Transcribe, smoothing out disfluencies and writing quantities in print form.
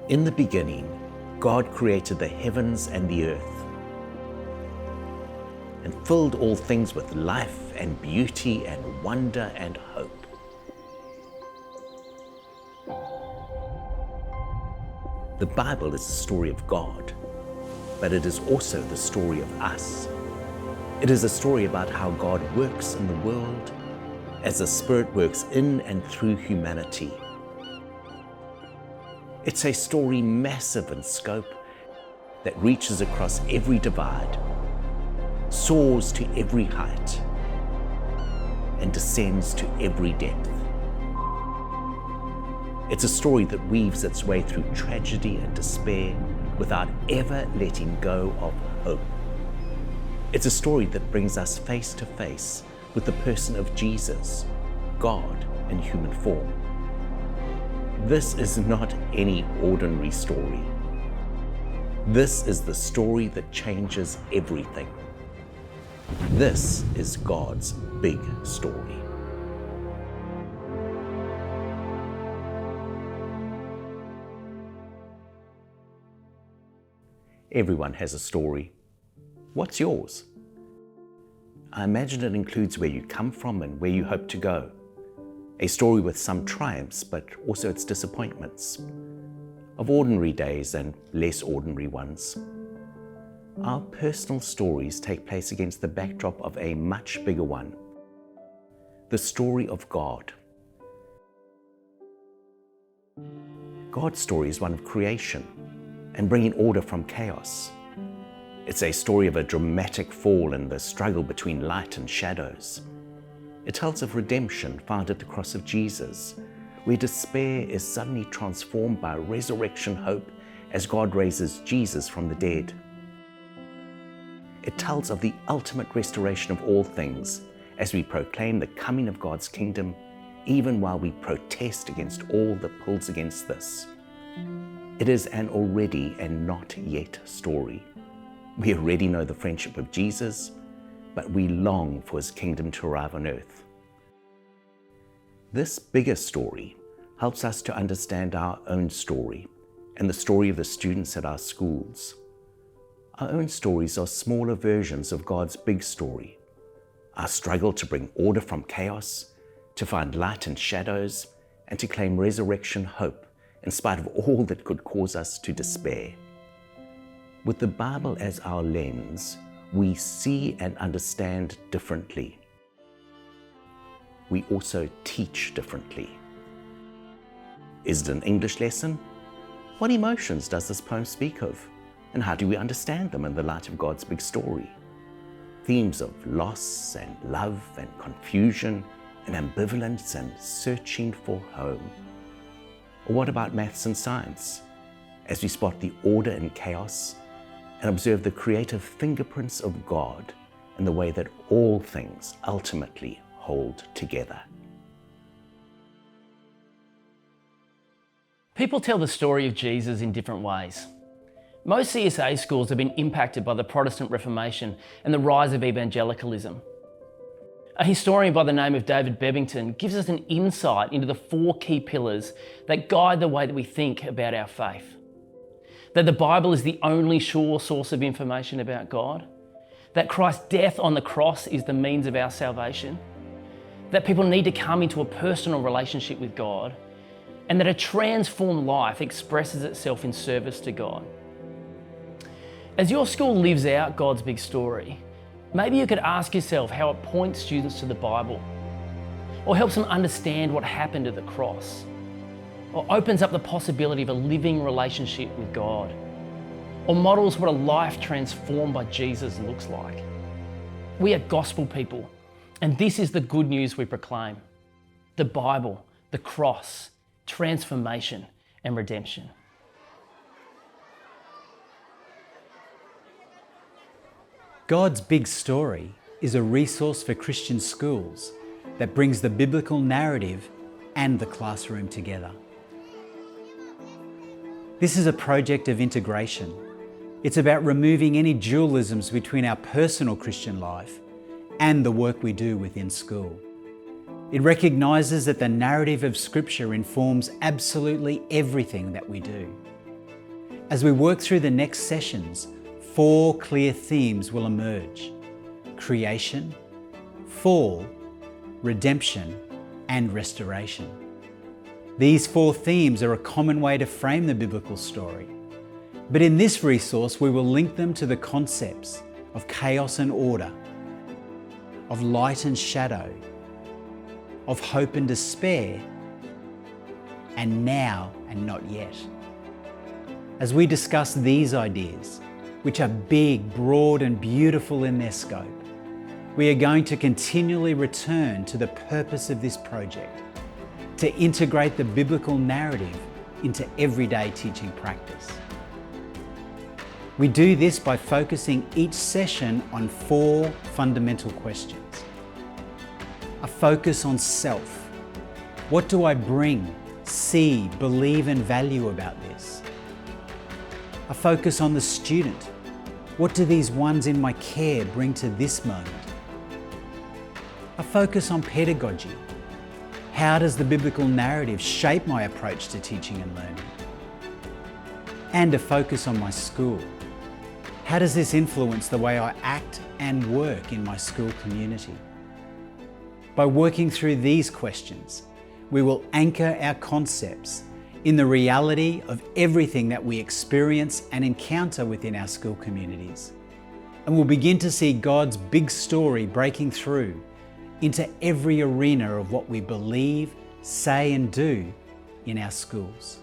In the beginning, God created the heavens and the earth, and filled all things with life and beauty and wonder and hope. The Bible is the story of God, but it is also the story of us. It is a story about how God works in the world as the Spirit works in and through humanity. It's a story massive in scope that reaches across every divide, soars to every height, and descends to every depth. It's a story that weaves its way through tragedy and despair without ever letting go of hope. It's a story that brings us face to face with the person of Jesus, God in human form. This is not any ordinary story. This is the story that changes everything. This is God's big story. Everyone has a story. What's yours? I imagine it includes where you come from and where you hope to go. A story with some triumphs, but also its disappointments, of ordinary days and less ordinary ones. Our personal stories take place against the backdrop of a much bigger one, the story of God. God's story is one of creation and bringing order from chaos. It's a story of a dramatic fall and the struggle between light and shadows. It tells of redemption found at the cross of Jesus, where despair is suddenly transformed by resurrection hope as God raises Jesus from the dead. It tells of the ultimate restoration of all things as we proclaim the coming of God's kingdom, even while we protest against all that pulls against this. It is an already and not yet story. We already know the friendship of Jesus, but we long for his kingdom to arrive on earth. This bigger story helps us to understand our own story and the story of the students at our schools. Our own stories are smaller versions of God's big story. Our struggle to bring order from chaos, to find light in shadows, and to claim resurrection hope in spite of all that could cause us to despair. With the Bible as our lens, we see and understand differently. We also teach differently. Is it an English lesson? What emotions does this poem speak of? And how do we understand them in the light of God's big story? Themes of loss and love and confusion and ambivalence and searching for home. Or what about maths and science? As we spot the order in chaos and observe the creative fingerprints of God in the way that all things ultimately hold together. People tell the story of Jesus in different ways. Most CSA schools have been impacted by the Protestant Reformation and the rise of evangelicalism. A historian by the name of David Bebbington gives us an insight into the 4 key pillars that guide the way that we think about our faith. That the Bible is the only sure source of information about God. That Christ's death on the cross is the means of our salvation. That people need to come into a personal relationship with God. And that a transformed life expresses itself in service to God. As your school lives out God's big story, maybe you could ask yourself how it points students to the Bible, or helps them understand what happened at the cross, or opens up the possibility of a living relationship with God, or models what a life transformed by Jesus looks like. We are gospel people, and this is the good news we proclaim: the Bible, the cross, transformation, and redemption. God's Big Story is a resource for Christian schools that brings the biblical narrative and the classroom together. This is a project of integration. It's about removing any dualisms between our personal Christian life and the work we do within school. It recognises that the narrative of Scripture informs absolutely everything that we do. As we work through the next sessions, 4 clear themes will emerge: creation, fall, redemption, and restoration. These 4 themes are a common way to frame the biblical story. But in this resource, we will link them to the concepts of chaos and order, of light and shadow, of hope and despair, and now and not yet. As we discuss these ideas, which are big, broad, and beautiful in their scope, we are going to continually return to the purpose of this project, to integrate the biblical narrative into everyday teaching practice. We do this by focusing each session on 4 fundamental questions. A focus on self. What do I bring, see, believe, and value about this? A focus on the student. What do these ones in my care bring to this moment? A focus on pedagogy. How does the biblical narrative shape my approach to teaching and learning? And a focus on my school. How does this influence the way I act and work in my school community? By working through these questions, we will anchor our concepts in the reality of everything that we experience and encounter within our school communities. And we'll begin to see God's big story breaking through into every arena of what we believe, say, and do in our schools.